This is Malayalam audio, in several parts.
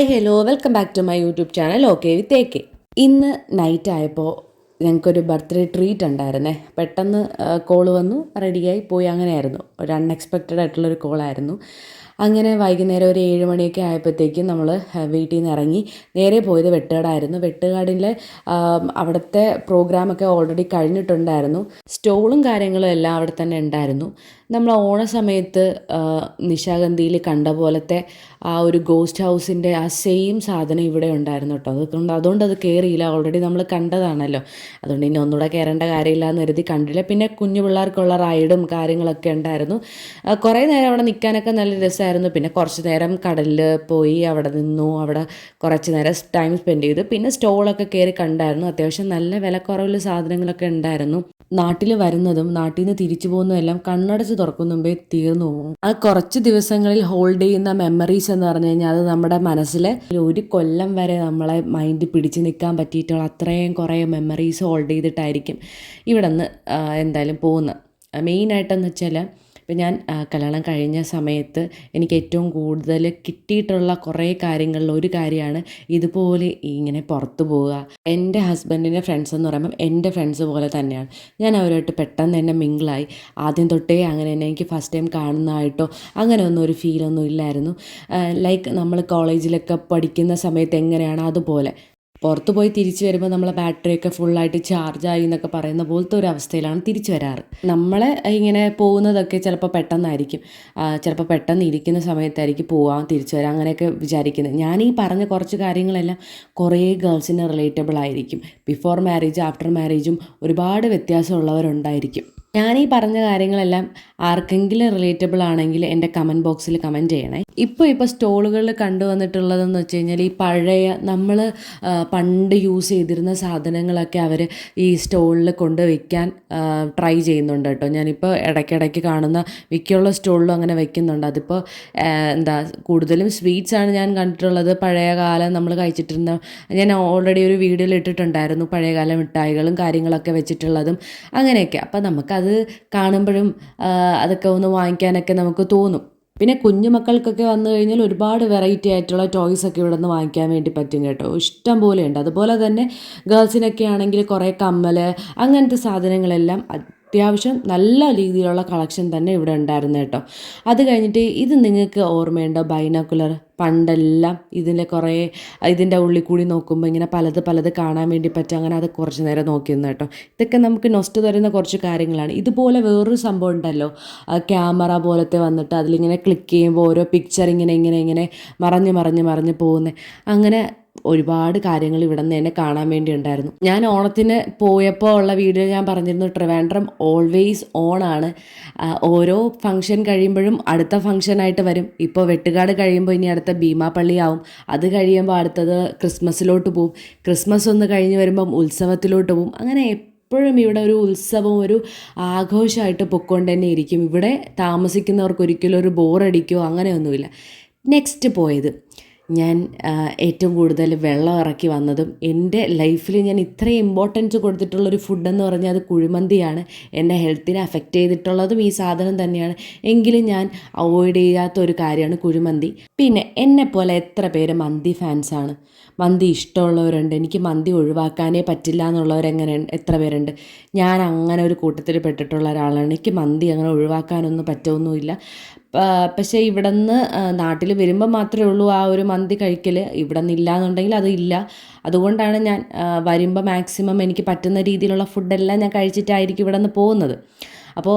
Hi hello welcome back to my YouTube channel okay with A K. ഇന്ന് നൈറ്റ് ആയപ്പോൾ ഞങ്ങൾക്കൊരു ബർത്ത്ഡേ ട്രീറ്റ് ഉണ്ടായിരുന്നേ. പെട്ടെന്ന് കോൾ വന്നു, റെഡിയായി പോയി, അങ്ങനെയായിരുന്നു. ഒരു അൺഎക്സ്പെക്റ്റഡ് ആയിട്ടുള്ളൊരു കോളായിരുന്നു. അങ്ങനെ വൈകുന്നേരം ഒരു 7 മണിയൊക്കെ ആയപ്പോഴത്തേക്കും നമ്മൾ വീട്ടിൽ നിന്ന് ഇറങ്ങി നേരെ പോയത് വെട്ടുകാടായിരുന്നു. വെട്ടുകാടിലെ അവിടുത്തെ പ്രോഗ്രാമൊക്കെ ഓൾറെഡി കഴിഞ്ഞിട്ടുണ്ടായിരുന്നു. സ്റ്റോളും കാര്യങ്ങളും എല്ലാം അവിടെ തന്നെ ഉണ്ടായിരുന്നു. നമ്മൾ ഓണ സമയത്ത് നിശാഗന്ധിയിൽ കണ്ട പോലത്തെ ആ ഒരു ഗോസ്റ്റ് ഹൗസിൻ്റെ ആ സെയിം സാധനം ഇവിടെ ഉണ്ടായിരുന്നു കേട്ടോ. അതുകൊണ്ട് അത് കയറിയില്ല, ഓൾറെഡി നമ്മൾ കണ്ടതാണല്ലോ. അതുകൊണ്ട് ഇനി ഒന്നുകൂടെ കയറേണ്ട കാര്യമില്ല എന്ന് കരുതി കണ്ടില്ല. പിന്നെ കുഞ്ഞു പിള്ളേർക്കുള്ള റൈഡും കാര്യങ്ങളൊക്കെ ഉണ്ടായിരുന്നു. കുറേ നേരം അവിടെ നിൽക്കാനൊക്കെ നല്ല രസമായിരുന്നു. പിന്നെ കുറച്ച് നേരം കടലിൽ പോയി അവിടെ നിന്നു, അവിടെ കുറച്ച് നേരം ടൈം സ്പെൻഡ് ചെയ്തു. പിന്നെ സ്റ്റോളൊക്കെ കയറി കണ്ടായിരുന്നു. അത്യാവശ്യം നല്ല വിലക്കുറവിൽ സാധനങ്ങളൊക്കെ ഉണ്ടായിരുന്നു. നാട്ടിൽ വരുന്നതും നാട്ടിൽ നിന്ന് തിരിച്ചു പോകുന്നതെല്ലാം കണ്ണടച്ച് തുറക്കും മുമ്പേ തീർന്നു പോകും. ആ കുറച്ച് ദിവസങ്ങളിൽ ഹോൾഡ് ചെയ്യുന്ന മെമ്മറീസ് എന്ന് പറഞ്ഞു കഴിഞ്ഞാൽ അത് നമ്മുടെ മനസ്സിൽ ഒരു കൊല്ലം വരെ നമ്മളെ മൈൻഡ് പിടിച്ച് നിൽക്കാൻ പറ്റിയിട്ടുള്ള അത്രയും കുറേ മെമ്മറീസ് ഹോൾഡ് ചെയ്തിട്ടായിരിക്കും ഇവിടെ നിന്ന് എന്തായാലും പോകുന്നത്. മെയിനായിട്ടെന്ന് വെച്ചാൽ ഇപ്പം ഞാൻ കല്യാണം കഴിഞ്ഞ സമയത്ത് എനിക്ക് ഏറ്റവും കൂടുതൽ കിട്ടിയിട്ടുള്ള കുറേ കാര്യങ്ങളിൽ ഒരു കാര്യമാണ് ഇതുപോലെ ഇങ്ങനെ പുറത്തു പോവുക. എൻ്റെ ഹസ്ബൻഡിൻ്റെ ഫ്രണ്ട്സ് എന്ന് പറയുമ്പം എൻ്റെ ഫ്രണ്ട്സ് പോലെ തന്നെയാണ്. ഞാൻ അവരുമായിട്ട് പെട്ടെന്ന് തന്നെ മിങ്കിളായി. ആദ്യം തൊട്ടേ അങ്ങനെ തന്നെ എനിക്ക് ഫസ്റ്റ് ടൈം കാണുന്നതായിട്ടോ അങ്ങനെയൊന്നും ഒരു ഫീലൊന്നും ഇല്ലായിരുന്നു. ലൈക്ക് നമ്മൾ കോളേജിലൊക്കെ പഠിക്കുന്ന സമയത്ത് എങ്ങനെയാണ് അതുപോലെ പുറത്ത് പോയി തിരിച്ചു വരുമ്പോൾ നമ്മളെ ബാറ്ററിയൊക്കെ ഫുള്ളായിട്ട് ചാർജായി എന്നൊക്കെ പറയുന്ന പോലത്തെ ഒരു അവസ്ഥയിലാണ് തിരിച്ചു വരാറ്. നമ്മളെ ഇങ്ങനെ പോകുന്നതൊക്കെ ചിലപ്പോൾ പെട്ടെന്നായിരിക്കും, ചിലപ്പോൾ പെട്ടെന്ന് ഇരിക്കുന്ന സമയത്തായിരിക്കും പോവാൻ തിരിച്ചു വരാം അങ്ങനെയൊക്കെ വിചാരിക്കുന്നത്. ഞാൻ ഈ പറഞ്ഞ കുറച്ച് കാര്യങ്ങളെല്ലാം കുറേ ഗേൾസിന് റിലേറ്റബിൾ ആയിരിക്കും. ബിഫോർ മാരേജ് ആഫ്റ്റർ മാരേജും ഒരുപാട് വ്യത്യാസമുള്ളവരുണ്ടായിരിക്കും. ഞാനീ പറഞ്ഞ കാര്യങ്ങളെല്ലാം ആർക്കെങ്കിലും റിലേറ്റബിൾ ആണെങ്കിൽ എൻ്റെ കമൻറ്റ് ബോക്സിൽ കമൻറ്റ് ചെയ്യണേ. ഇപ്പോൾ സ്റ്റോളുകളിൽ കണ്ടുവന്നിട്ടുള്ളതെന്ന് വെച്ച് കഴിഞ്ഞാൽ ഈ പഴയ നമ്മൾ പണ്ട് യൂസ് ചെയ്തിരുന്ന സാധനങ്ങളൊക്കെ അവർ ഈ സ്റ്റോളിൽ കൊണ്ട് വയ്ക്കാൻ ട്രൈ ചെയ്യുന്നുണ്ട് കേട്ടോ. ഞാനിപ്പോൾ ഇടയ്ക്കിടയ്ക്ക് കാണുന്ന മിക്കുള്ള സ്റ്റോളിലും അങ്ങനെ വയ്ക്കുന്നുണ്ട്. അതിപ്പോൾ കൂടുതലും സ്വീറ്റ്സാണ് ഞാൻ കണ്ടിട്ടുള്ളത്. പഴയ കാലം നമ്മൾ കഴിച്ചിട്ടിരുന്ന, ഞാൻ ഓൾറെഡി ഒരു വീഡിയോയിൽ ഇട്ടിട്ടുണ്ടായിരുന്നു പഴയകാല മിഠായികളും കാര്യങ്ങളൊക്കെ വെച്ചിട്ടുള്ളതും അങ്ങനെയൊക്കെ. അപ്പോൾ നമുക്കത് കാണുമ്പോഴും അതൊക്കെ ഒന്ന് വാങ്ങിക്കാനൊക്കെ നമുക്ക് തോന്നും. പിന്നെ കുഞ്ഞുമക്കൾക്കൊക്കെ വന്നു കഴിഞ്ഞാൽ ഒരുപാട് വെറൈറ്റി ആയിട്ടുള്ള ടോയ്സൊക്കെ ഇവിടെ നിന്ന് വാങ്ങിക്കാൻ വേണ്ടി പറ്റും കേട്ടോ. ഇഷ്ടം പോലെ ഉണ്ട്. അതുപോലെ തന്നെ ഗേൾസിനൊക്കെ ആണെങ്കിൽ കുറേ കമ്മൽ അങ്ങനത്തെ സാധനങ്ങളെല്ലാം അത്യാവശ്യം നല്ല രീതിയിലുള്ള കളക്ഷൻ തന്നെ ഇവിടെ ഉണ്ടായിരുന്നു കേട്ടോ. അത് കഴിഞ്ഞിട്ട് ഇത് നിങ്ങൾക്ക് ഓർമ്മയുണ്ടോ, ബൈനോക്കുലർ? പണ്ടെല്ലാം ഇതിൻ്റെ ഉള്ളിൽ കൂടി നോക്കുമ്പോൾ ഇങ്ങനെ പലത് കാണാൻ വേണ്ടി പറ്റും. അങ്ങനെ അത് കുറച്ച് നേരം നോക്കിയിരുന്നു കേട്ടോ. ഇതൊക്കെ നമുക്ക് നൊസ്റ്റ് തരുന്ന കുറച്ച് കാര്യങ്ങളാണ്. ഇതുപോലെ വേറൊരു സംഭവം ഉണ്ടല്ലോ, ക്യാമറ പോലത്തെ വന്നിട്ട് അതിലിങ്ങനെ ക്ലിക്ക് ചെയ്യുമ്പോൾ ഓരോ പിക്ചർ ഇങ്ങനെ മറഞ്ഞ് പോകുന്നത്. അങ്ങനെ ഒരുപാട് കാര്യങ്ങൾ ഇവിടെ നിന്ന് തന്നെ കാണാൻ വേണ്ടി ഉണ്ടായിരുന്നു. ഞാൻ ഓണത്തിന് പോയപ്പോൾ ഉള്ള വീഡിയോ ഞാൻ പറഞ്ഞിരുന്നു, ട്രിവാൻഡ്രം ഓൾവേസ് ഓണാണ്. ഓരോ ഫംഗ്ഷൻ കഴിയുമ്പോഴും അടുത്ത ഫംഗ്ഷനായിട്ട് വരും. ഇപ്പോൾ വെട്ടുകാട് കഴിയുമ്പോൾ ഇനി അടുത്ത ഭീമാപ്പള്ളി ആവും. അത് കഴിയുമ്പോൾ അടുത്തത് ക്രിസ്മസിലോട്ട് പോവും. ക്രിസ്മസ് ഒന്ന് കഴിഞ്ഞ് വരുമ്പം ഉത്സവത്തിലോട്ട് പോവും. അങ്ങനെ എപ്പോഴും ഇവിടെ ഒരു ഉത്സവം, ഒരു ആഘോഷമായിട്ട് പൊയ്ക്കൊണ്ട് തന്നെ ഇരിക്കും. ഇവിടെ താമസിക്കുന്നവർക്ക് ഒരിക്കലും ഒരു ബോറടിക്കോ അങ്ങനെയൊന്നുമില്ല. നെക്സ്റ്റ് പോയത് ഞാൻ ഏറ്റവും കൂടുതൽ വെള്ളം ഇറക്കി വന്നതും എൻ്റെ ലൈഫിൽ ഞാൻ ഇത്രയും ഇമ്പോർട്ടൻസ് കൊടുത്തിട്ടുള്ളൊരു ഫുഡെന്ന് പറഞ്ഞാൽ അത് കുഴിമന്തിയാണ്. എൻ്റെ ഹെൽത്തിനെ അഫക്റ്റ് ചെയ്തിട്ടുള്ളതും ഈ സാധനം തന്നെയാണ്. എങ്കിലും ഞാൻ അവോയ്ഡ് ചെയ്യാത്ത ഒരു കാര്യമാണ് കുഴിമന്തി. പിന്നെ എന്നെപ്പോലെ എത്ര പേര് മന്തി ഫാൻസാണ്? മന്തി ഇഷ്ടമുള്ളവരുണ്ട്. എനിക്ക് മന്തി ഒഴിവാക്കാനേ പറ്റില്ല എന്നുള്ളവരെങ്ങനെ എത്ര പേരുണ്ട്? ഞാൻ അങ്ങനെ ഒരു കൂട്ടത്തിൽ പെട്ടിട്ടുള്ള ഒരാളാണ്. എനിക്ക് മന്തി അങ്ങനെ ഒഴിവാക്കാനൊന്നും പറ്റുമൊന്നുമില്ല. പക്ഷേ ഇവിടെ നിന്ന് നാട്ടിൽ വരുമ്പോൾ മാത്രമേ ഉള്ളൂ ആ ഒരു മന്തി കഴിക്കൽ. ഇവിടെ നിന്നില്ല എന്നുണ്ടെങ്കിൽ അത് ഇല്ല. അതുകൊണ്ടാണ് ഞാൻ വരുമ്പോൾ മാക്സിമം എനിക്ക് പറ്റുന്ന രീതിയിലുള്ള ഫുഡെല്ലാം ഞാൻ കഴിച്ചിട്ടായിരിക്കും ഇവിടെ നിന്ന് പോകുന്നത്. അപ്പോൾ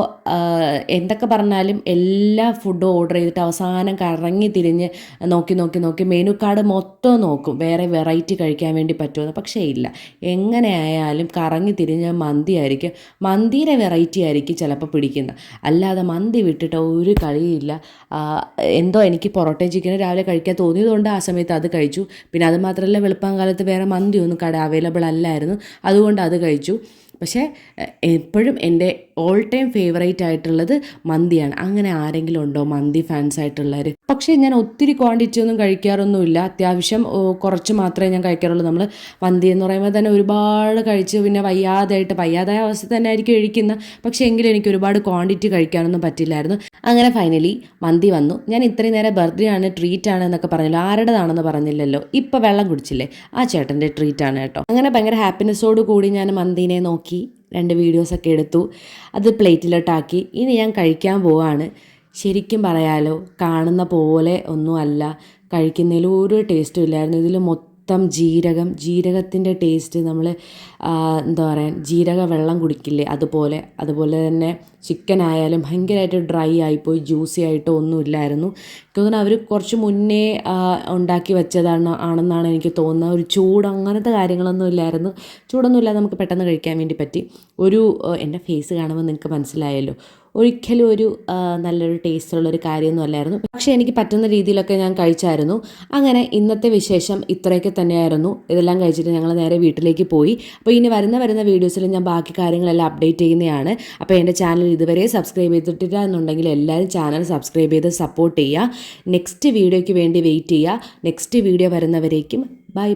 എന്തൊക്കെ പറഞ്ഞാലും എല്ലാ ഫുഡും ഓർഡർ ചെയ്തിട്ട് അവസാനം കറങ്ങി തിരിഞ്ഞ് നോക്കി മെനു കാർഡ് മൊത്തം നോക്കും വേറെ വെറൈറ്റി കഴിക്കാൻ വേണ്ടി പറ്റുമെന്ന്. പക്ഷേ ഇല്ല, എങ്ങനെയായാലും കറങ്ങി തിരിഞ്ഞ് മന്തി ആയിരിക്കും. മന്തിയുടെ വെറൈറ്റി ആയിരിക്കും ചിലപ്പോൾ പിടിക്കുന്നത്. അല്ലാതെ മന്തി വിട്ടിട്ട് ഒരു കളിയില്ല. എന്തോ എനിക്ക് പൊറോട്ടയും ചിക്കനും രാവിലെ കഴിക്കാൻ തോന്നിയതുകൊണ്ട് ആ സമയത്ത് അത് കഴിച്ചു. പിന്നെ അത് മാത്രമല്ല, വെളുപ്പം കാലത്ത് വേറെ മന്തിയൊന്നും കട അവൈലബിൾ അല്ലായിരുന്നു, അതുകൊണ്ട് അത് കഴിച്ചു. പക്ഷേ എപ്പോഴും എൻ്റെ ഓൾ ടൈം ഫേവറേറ്റ് ആയിട്ടുള്ളത് മന്തിയാണ്. അങ്ങനെ ആരെങ്കിലും ഉണ്ടോ മന്തി ഫാൻസ് ആയിട്ടുള്ളവർ? പക്ഷേ ഞാൻ ഒത്തിരി ക്വാണ്ടിറ്റി ഒന്നും കഴിക്കാറൊന്നുമില്ല. അത്യാവശ്യം കുറച്ച് മാത്രമേ ഞാൻ കഴിക്കാറുള്ളൂ. നമ്മൾ മന്തി എന്ന് പറയുമ്പോൾ തന്നെ ഒരുപാട് കഴിച്ച് പിന്നെ വയ്യാതായ അവസ്ഥ തന്നെ ആയിരിക്കും കഴിക്കുന്നത്. പക്ഷേ എങ്കിലും എനിക്ക് ഒരുപാട് ക്വാണ്ടിറ്റി കഴിക്കാനൊന്നും പറ്റില്ലായിരുന്നു. അങ്ങനെ ഫൈനലി മന്തി വന്നു. ഞാൻ ഇത്രയും നേരം ബർത്ത്ഡേ ആണ്, ട്രീറ്റ് ആണ് എന്നൊക്കെ പറഞ്ഞല്ലോ, ആരുടേതാണെന്ന് പറഞ്ഞില്ലല്ലോ. ഇപ്പം വെള്ളം കുടിച്ചില്ലേ, ആ ചേട്ടൻ്റെ ട്രീറ്റ് ആണ് കേട്ടോ. അങ്ങനെ ഭയങ്കര ഹാപ്പിനെസ്സോട് കൂടി ഞാൻ മന്തിനെ നോക്കി 2 വീഡിയോസൊക്കെ എടുത്തു. അത് പ്ലേറ്റിലോട്ടാക്കി. ഇനി ഞാൻ കഴിക്കാൻ പോവാണ്. ശരിക്കും പറയാലോ, കാണുന്ന പോലെ ഒന്നുമല്ല, കഴിക്കുന്നതിൽ ഒരു ടേസ്റ്റും ഇല്ലായിരുന്നു. ഇതിൽ മൊത്തം ജീരകത്തിൻ്റെ ടേസ്റ്റ്. നമ്മൾ എന്താ പറയുക, ജീരക വെള്ളം കുടിക്കില്ലേ, അതുപോലെ തന്നെ ചിക്കൻ ആയാലും ഭയങ്കരമായിട്ട് ഡ്രൈ ആയിപ്പോയി, ജ്യൂസി ആയിട്ടോ ഒന്നും ഇല്ലായിരുന്നു. എനിക്ക് തോന്നുന്നു അവർ കുറച്ച് മുന്നേ ഉണ്ടാക്കി ആണെന്നാണ് എനിക്ക് തോന്നുന്നത്. ഒരു ചൂട് അങ്ങനത്തെ കാര്യങ്ങളൊന്നും ഇല്ലായിരുന്നു. ചൂടൊന്നും ഇല്ലാതെ നമുക്ക് പെട്ടെന്ന് കഴിക്കാൻ വേണ്ടി പറ്റി. എൻ്റെ ഫേസ് കാണുമ്പോൾ നിങ്ങൾക്ക് മനസ്സിലായല്ലോ, ഒരിക്കലും ഒരു നല്ലൊരു ടേസ്റ്റുള്ളൊരു കാര്യമൊന്നും അല്ലായിരുന്നു. പക്ഷേ എനിക്ക് പറ്റുന്ന രീതിയിലൊക്കെ ഞാൻ കഴിച്ചായിരുന്നു. അങ്ങനെ ഇന്നത്തെ വിശേഷം ഇത്രയൊക്കെ തന്നെയായിരുന്നു. ഇതെല്ലാം കഴിച്ചിട്ട് ഞങ്ങൾ നേരെ വീട്ടിലേക്ക് പോയി. അപ്പോൾ ഇനി വരുന്ന വീഡിയോസിൽ ഞാൻ ബാക്കി കാര്യങ്ങളെല്ലാം അപ്ഡേറ്റ് ചെയ്യുന്നതാണ്. അപ്പോൾ എൻ്റെ ചാനൽ ഇതുവരെ സബ്സ്ക്രൈബ് ചെയ്തിട്ടില്ല എന്നുണ്ടെങ്കിൽ എല്ലാവരും ചാനൽ സബ്സ്ക്രൈബ് ചെയ്ത് സപ്പോർട്ട് ചെയ്യുക. നെക്സ്റ്റ് വീഡിയോയ്ക്ക് വേണ്ടി വെയിറ്റ് ചെയ്യുക. നെക്സ്റ്റ് വീഡിയോ വരുന്നവരേക്കും ബൈ.